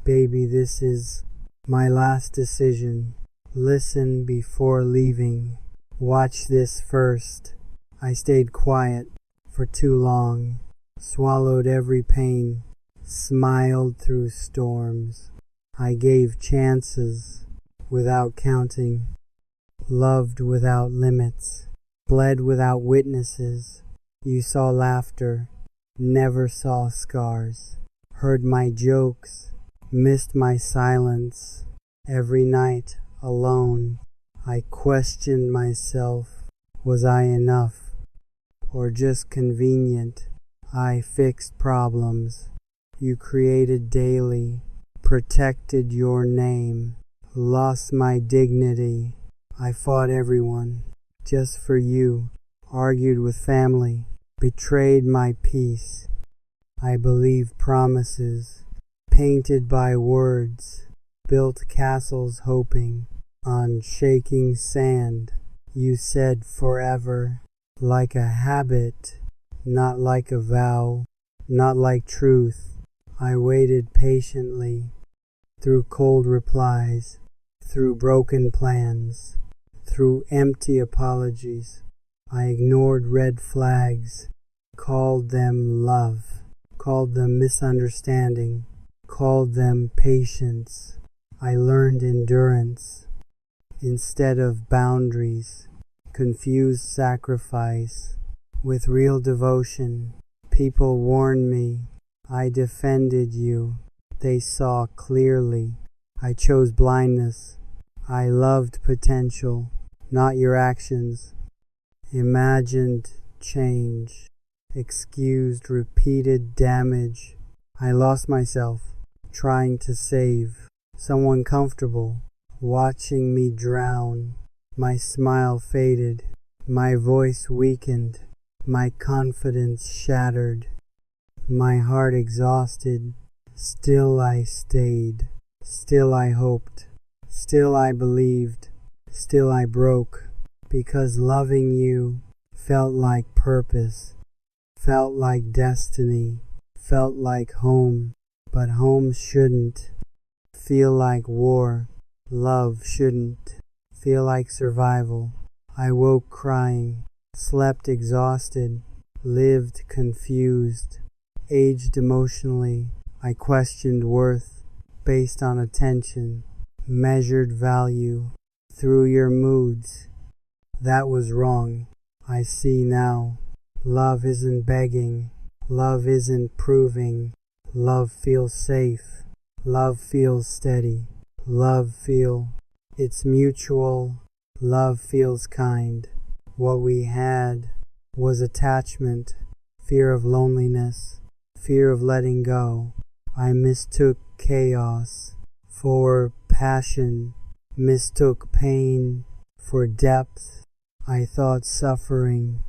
Baby, this is my last decision. Listen before leaving. Watch this first. I stayed quiet for too long, swallowed every pain, smiled through storms. I gave chances without counting, loved without limits, bled without witnesses. You saw laughter, never saw scars, heard my jokes, missed my silence. Every night, alone, I questioned myself. Was I enough or just convenient? I fixed problems you created daily, protected your name, lost my dignity. I fought everyone just for you, argued with family, betrayed my peace. I believed promises, painted by words, built castles hoping on shaking sand. You said forever, like a habit, not like a vow, not like truth. I waited patiently, through cold replies, through broken plans, through empty apologies. I ignored red flags, called them love, called them misunderstanding, called them patience. I learned endurance instead of boundaries, confused sacrifice with real devotion. People warned me, I defended you. They saw clearly. I chose blindness. I loved potential, not your actions. Imagined change, excused repeated damage. I lost myself, trying to save someone comfortable, watching me drown. My smile faded, my voice weakened, my confidence shattered, my heart exhausted. Still I stayed, still I hoped, still I believed, still I broke, because loving you felt like purpose, felt like destiny, felt like home. But home shouldn't feel like war, love shouldn't feel like survival. I woke crying, slept exhausted, lived confused, aged emotionally. I questioned worth based on attention, measured value through your moods. That was wrong. I see now. Love isn't begging. Love isn't proving. Love feels safe. Love feels steady. Love feels it's mutual. Love feels kind. What we had was attachment, fear of loneliness, fear of letting go. I mistook chaos for passion, mistook pain for depth. I thought suffering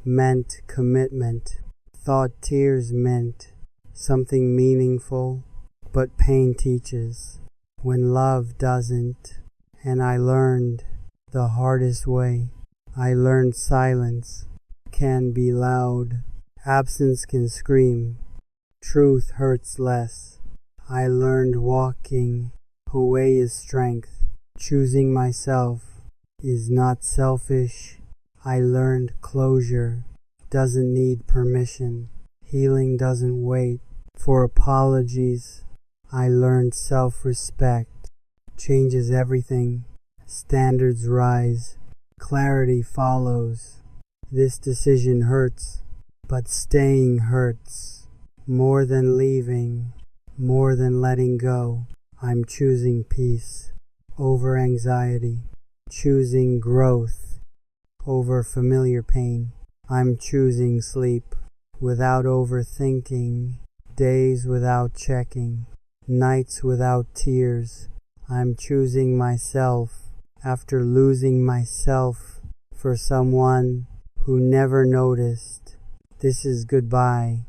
meant commitment, thought tears meant something meaningful, but pain teaches when love doesn't. And I learned the hardest way. I learned silence can be loud, absence can scream, truth hurts less. I learned walking away is strength, choosing myself is not selfish. I learned closure doesn't need permission, healing doesn't wait for apologies. I learned self-respect changes everything. Standards rise, clarity follows. This decision hurts, but staying hurts more than leaving, more than letting go. I'm choosing peace over anxiety, choosing growth over familiar pain. I'm choosing sleep without overthinking, days without checking, nights without tears. I'm choosing myself after losing myself for someone who never noticed. This is goodbye,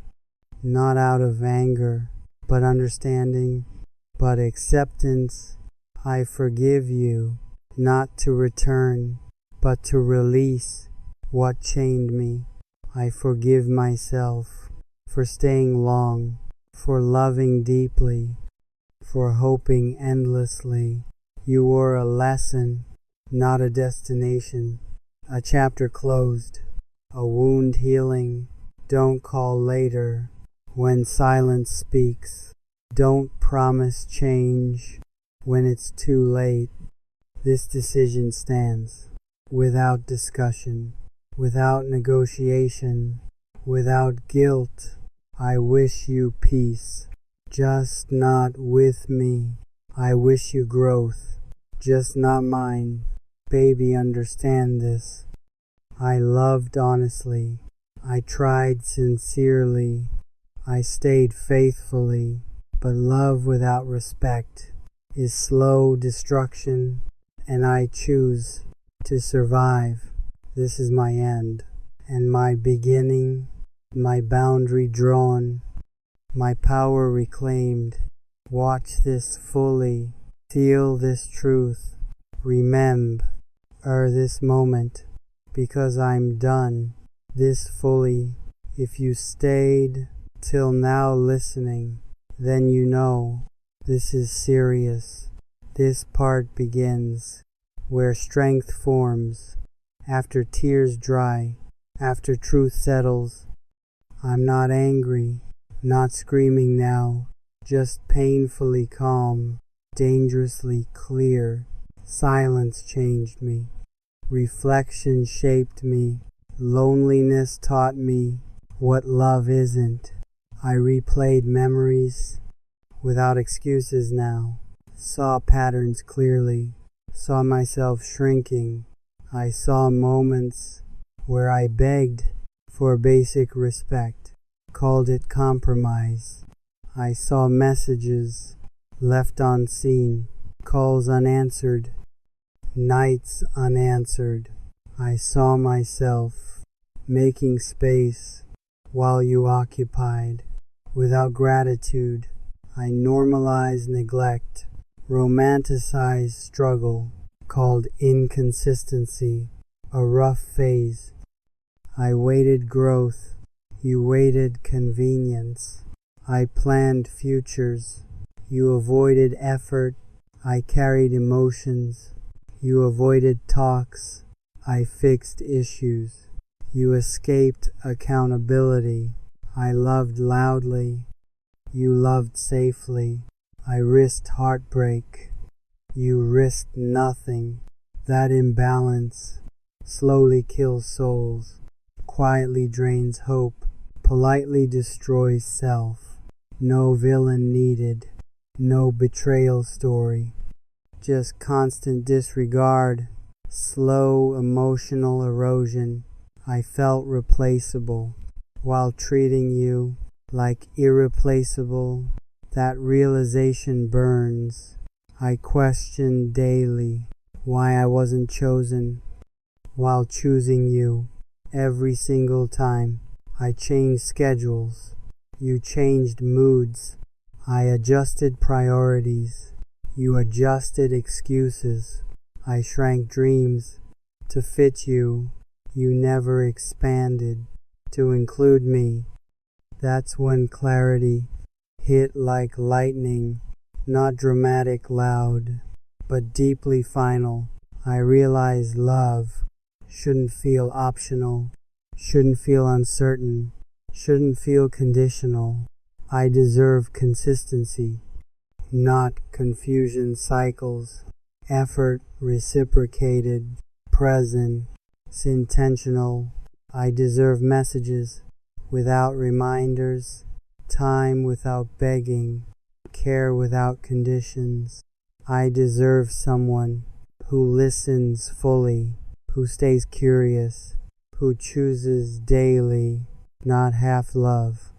not out of anger, but understanding, but acceptance. I forgive you, not to return, but to release what chained me. I forgive myself for staying long, for loving deeply, for hoping endlessly. You were a lesson, not a destination. A chapter closed, a wound healing. Don't call later when silence speaks. Don't promise change when it's too late. This decision stands without discussion, without negotiation, without guilt. I wish you peace, just not with me. I wish you growth, just not mine. Baby, understand this. I loved honestly. I tried sincerely. I stayed faithfully. But love without respect is slow destruction, and I choose to survive. This is my end, and my beginning, my boundary drawn, my power reclaimed. Watch this fully, feel this truth, remember this moment, because I'm done this fully. If you stayed till now listening, then you know this is serious. This part begins where strength forms, after tears dry, after truth settles. I'm not angry, not screaming now, just painfully calm, dangerously clear. Silence changed me. Reflection shaped me. Loneliness taught me what love isn't. I replayed memories without excuses now. Saw patterns clearly. Saw myself shrinking. I saw moments where I begged for basic respect. Called it compromise. I saw messages left unseen. Calls unanswered. Nights unanswered. I saw myself making space while you occupied. Without gratitude, I normalized neglect, romanticized struggle, called inconsistency, a rough phase. I waited growth, you waited convenience. I planned futures, you avoided effort. I carried emotions, you avoided talks. I fixed issues, you escaped accountability. I loved loudly, you loved safely. I risked heartbreak, you risked nothing. That imbalance slowly kills souls, quietly drains hope, politely destroys self. No villain needed, no betrayal story, just constant disregard, slow emotional erosion. I felt replaceable while treating you like irreplaceable. That realization burns. I questioned daily why I wasn't chosen while choosing you. Every single time I changed schedules, you changed moods. I adjusted priorities, you adjusted excuses. I shrank dreams to fit you. You never expanded to include me. That's when clarity hit like lightning, not dramatic loud, but deeply final. I realized love shouldn't feel optional, shouldn't feel uncertain, shouldn't feel conditional. I deserve consistency, not confusion cycles. Effort reciprocated, present, intentional. I deserve messages without reminders, time without begging, care without conditions. I deserve someone who listens fully, who stays curious, who chooses daily, not half love,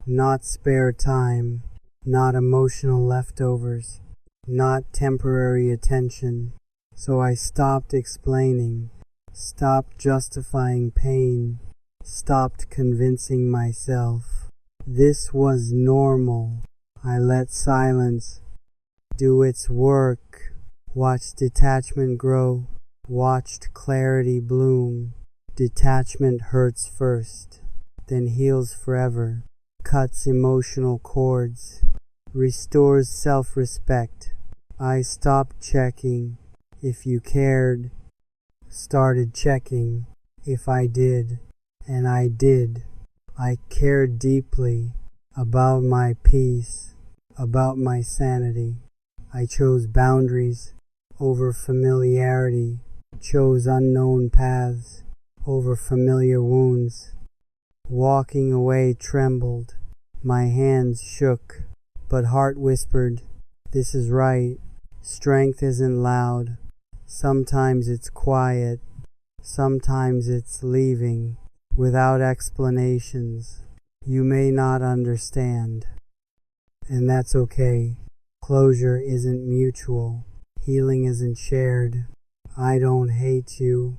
not spare time, not emotional leftovers, not temporary attention. So I stopped explaining, stopped justifying pain, stopped convincing myself this was normal. I let silence do its work, watched detachment grow, watched clarity bloom. Detachment hurts first, then heals forever, cuts emotional cords, restores self-respect. I stopped checking if you cared, started checking if I did, and I did. I cared deeply about my peace, about my sanity. I chose boundaries over familiarity, chose unknown paths over familiar wounds. Walking away trembled, my hands shook, but heart whispered, this is right. Strength isn't loud. Sometimes it's quiet. Sometimes it's leaving without explanations. You may not understand, and that's okay. Closure isn't mutual. Healing isn't shared. I don't hate you.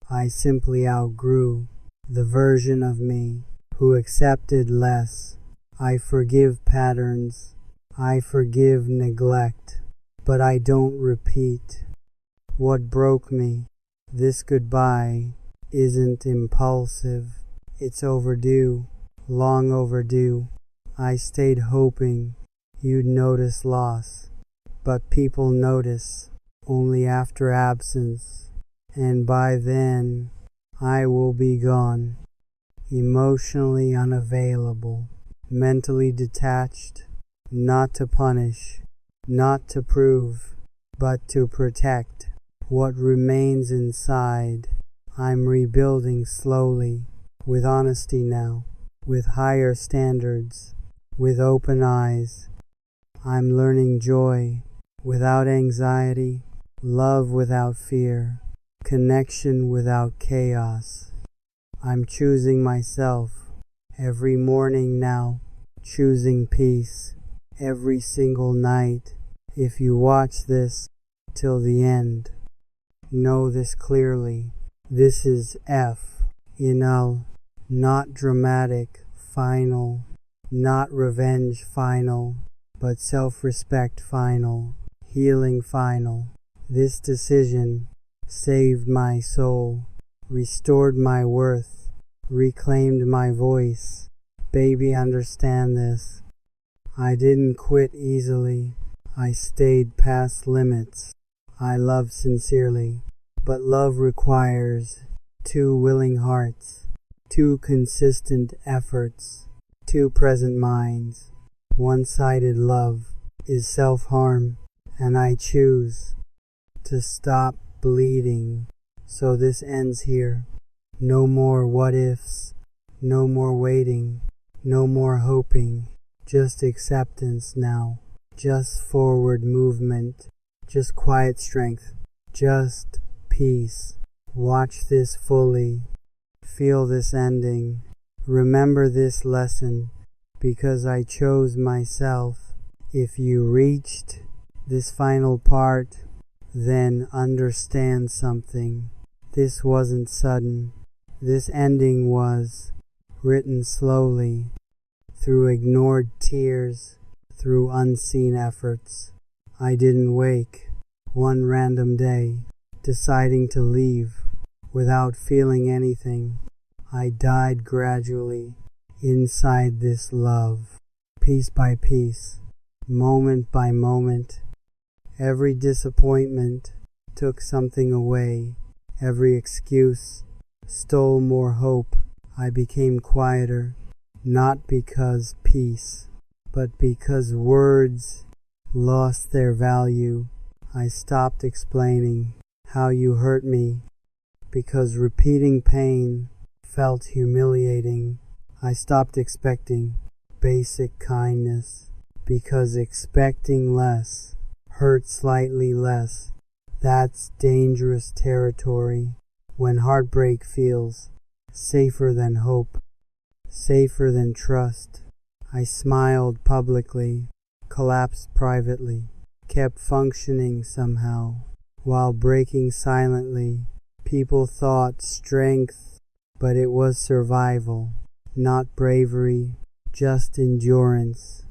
I simply outgrew the version of me who accepted less. I forgive patterns. I forgive neglect, but I don't repeat what broke me. This goodbye isn't impulsive. It's overdue, long overdue. I stayed hoping you'd notice loss, but people notice only after absence, and by then I will be gone, emotionally unavailable, mentally detached, not to punish, not to prove, but to protect what remains inside. I'm rebuilding slowly, with honesty now, with higher standards, with open eyes. I'm learning joy without anxiety, love without fear, connection without chaos. I'm choosing myself every morning now, choosing peace every single night. If you watch this till the end, know this clearly. This is F, not dramatic, final, not revenge final, but self-respect final, healing final. This decision saved my soul, restored my worth, reclaimed my voice. Baby, understand this. I didn't quit easily. I stayed past limits. I love sincerely, but love requires two willing hearts, two consistent efforts, two present minds. One-sided love is self-harm, and I choose to stop bleeding. So this ends here. No more what-ifs, no more waiting, no more hoping, just acceptance now, just forward movement, just quiet strength, just peace. Watch this fully, feel this ending, remember this lesson, because I chose myself. If you reached this final part, then understand something. This wasn't sudden. This ending was written slowly, through ignored tears, through unseen efforts. I didn't wake one random day, deciding to leave without feeling anything. I died gradually inside this love, piece by piece, moment by moment. Every disappointment took something away. Every excuse stole more hope. I became quieter, not because peace, but because words lost their value. I stopped explaining how you hurt me, because repeating pain felt humiliating. I stopped expecting basic kindness, because expecting less hurt slightly less. That's dangerous territory when heartbreak feels safer than hope, safer than trust. I smiled publicly, collapsed privately, kept functioning somehow, while breaking silently. People thought strength, but it was survival, not bravery, just endurance.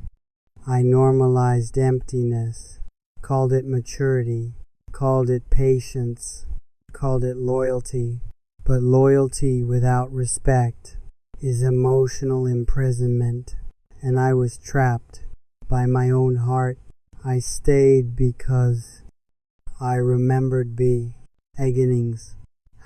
I normalized emptiness, called it maturity, called it patience, called it loyalty. But loyalty without respect is emotional imprisonment, and I was trapped by my own heart. I stayed because I remembered beginnings,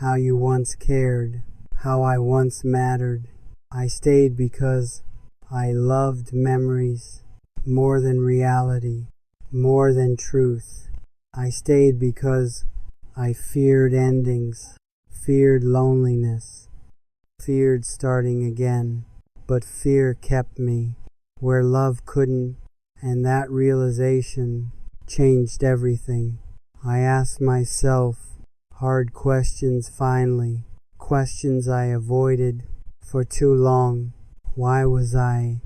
how you once cared, how I once mattered. I stayed because I loved memories more than reality, more than truth. I stayed because I feared endings, feared loneliness, feared starting again. But fear kept me where love couldn't, and that realization changed everything. I asked myself hard questions finally, questions I avoided for too long. Why was I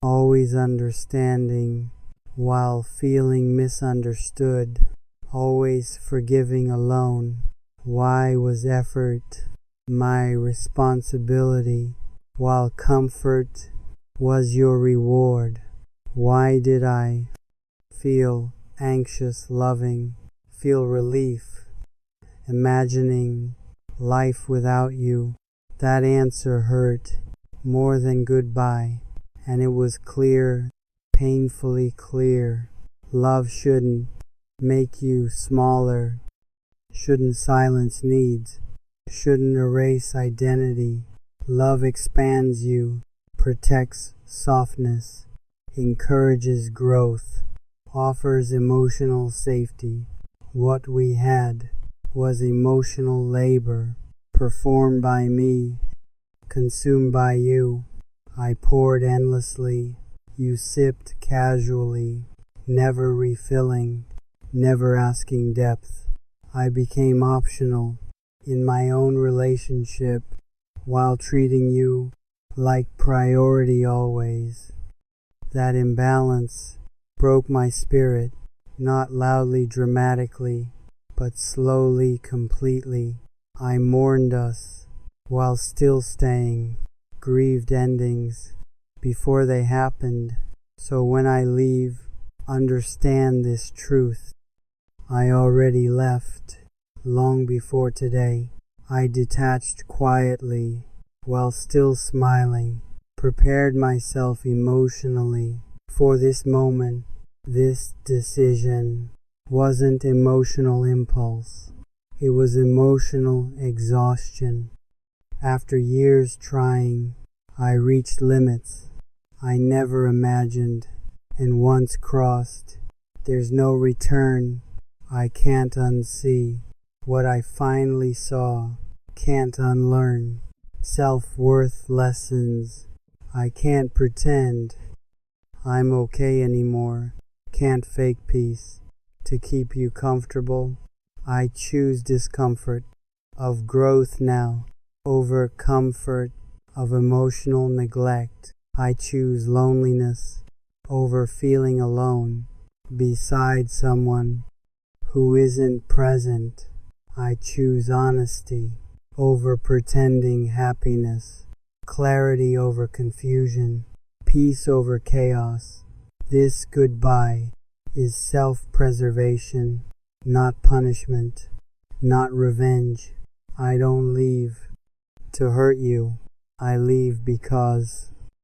always understanding while feeling misunderstood, always forgiving alone? Why was effort my responsibility while comfort was your reward? Why did I feel anxious loving, feel relief imagining life without you? That answer hurt more than goodbye, and it was clear, painfully clear. Love shouldn't make you smaller, shouldn't silence needs, shouldn't erase identity. Love expands you, protects softness, encourages growth, offers emotional safety. What we had was emotional labor, performed by me, consumed by you. I poured endlessly, you sipped casually, never refilling, never asking depth. I became optional in my own relationship while treating you like priority always. That imbalance broke my spirit, not loudly, dramatically, but slowly, completely. I mourned us while still staying, grieved endings before they happened. So when I leave, understand this truth. I already left long before today. I detached quietly while still smiling, prepared myself emotionally for this moment. This decision wasn't emotional impulse, it was emotional exhaustion. After years trying, I reached limits I never imagined and once crossed. There's no return, I can't unsee. What I finally saw, can't unlearn. Self-worth lessons, I can't pretend I'm okay anymore. Can't fake peace to keep you comfortable. I choose discomfort of growth now over comfort of emotional neglect. I choose loneliness over feeling alone beside someone who isn't present. I choose honesty over pretending happiness, clarity over confusion, peace over chaos. This goodbye is self-preservation, not punishment, not revenge. I don't leave to hurt you. I leave because